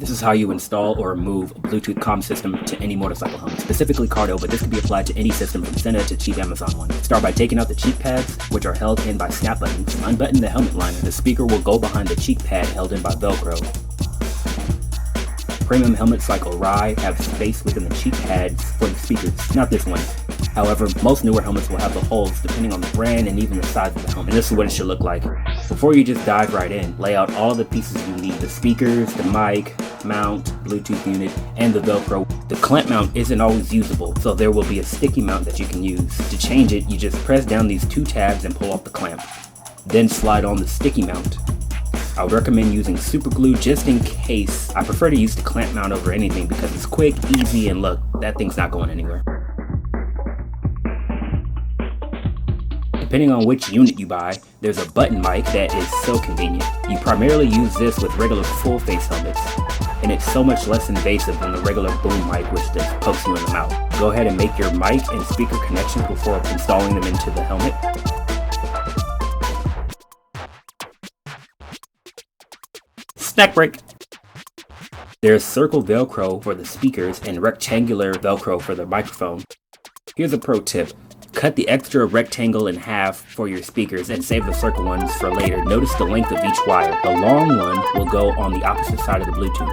This is how you install or remove a Bluetooth comm system to any motorcycle helmet, specifically Cardo, but this can be applied to any system from Sena to cheap Amazon one. Start by taking out the cheek pads, which are held in by snap buttons. Unbutton the helmet liner. The speaker will go behind the cheek pad held in by Velcro. Premium helmets like Orion have space within the cheek pads for the speakers, not this one. However, most newer helmets will have the holes depending on the brand and even the size of the helmet. And this is what it should look like. Before you just dive right in, lay out all the pieces you need: the speakers, the mic, mount, Bluetooth unit, and the Velcro. The clamp mount isn't always usable, so there will be a sticky mount that you can use. To change it, you just press down these two tabs and pull off the clamp. Then slide on the sticky mount. I would recommend using super glue just in case. I prefer to use the clamp mount over anything because it's quick, easy, and look, that thing's not going anywhere. Depending on which unit you buy, there's a button mic that is so convenient. You primarily use this with regular full face helmets, and it's so much less invasive than the regular boom mic which just pokes you in the mouth. Go ahead and make your mic and speaker connections before installing them into the helmet. Snack break! There's circle Velcro for the speakers and rectangular Velcro for the microphone. Here's a pro tip. Cut the extra rectangle in half for your speakers and save the circle ones for later. Notice the length of each wire. The long one will go on the opposite side of the Bluetooth.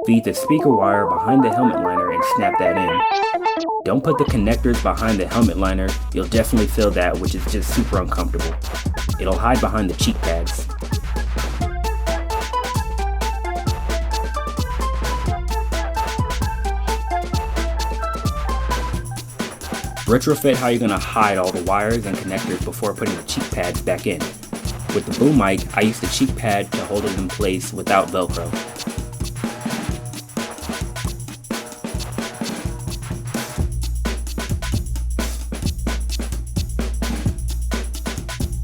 Feed the speaker wire behind the helmet liner and snap that in. Don't put the connectors behind the helmet liner. You'll definitely feel that, which is just super uncomfortable. It'll hide behind the cheek pads. Retrofit how you're going to hide all the wires and connectors before putting the cheek pads back in. With the boom mic, I use the cheek pad to hold it in place without Velcro.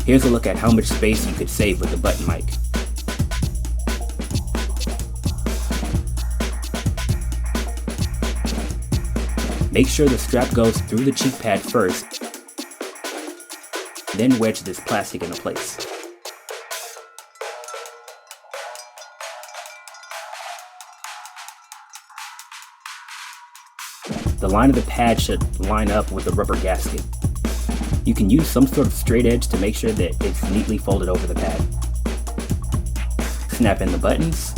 Here's a look at how much space you could save with the button mic. Make sure the strap goes through the cheek pad first, then wedge this plastic into place. The line of the pad should line up with the rubber gasket. You can use some sort of straight edge to make sure that it's neatly folded over the pad. Snap in the buttons.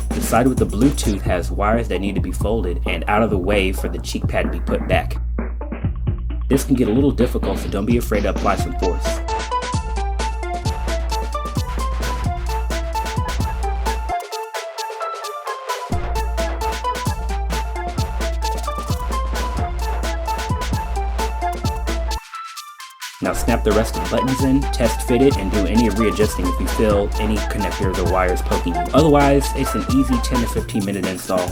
The side with the Bluetooth has wires that need to be folded and out of the way for the cheek pad to be put back. This can get a little difficult, so don't be afraid to apply some force. Now snap the rest of the buttons in, test fit it, and do any readjusting if you feel any connectors or wires poking you. Otherwise, it's an easy 10 to 15 minute install.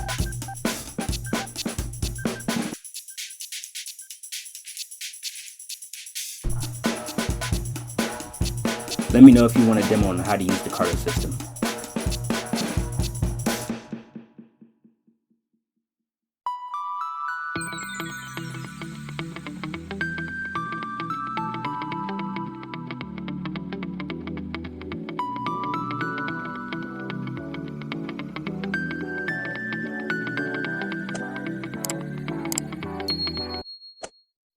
Let me know if you want a demo on how to use the Cardo system.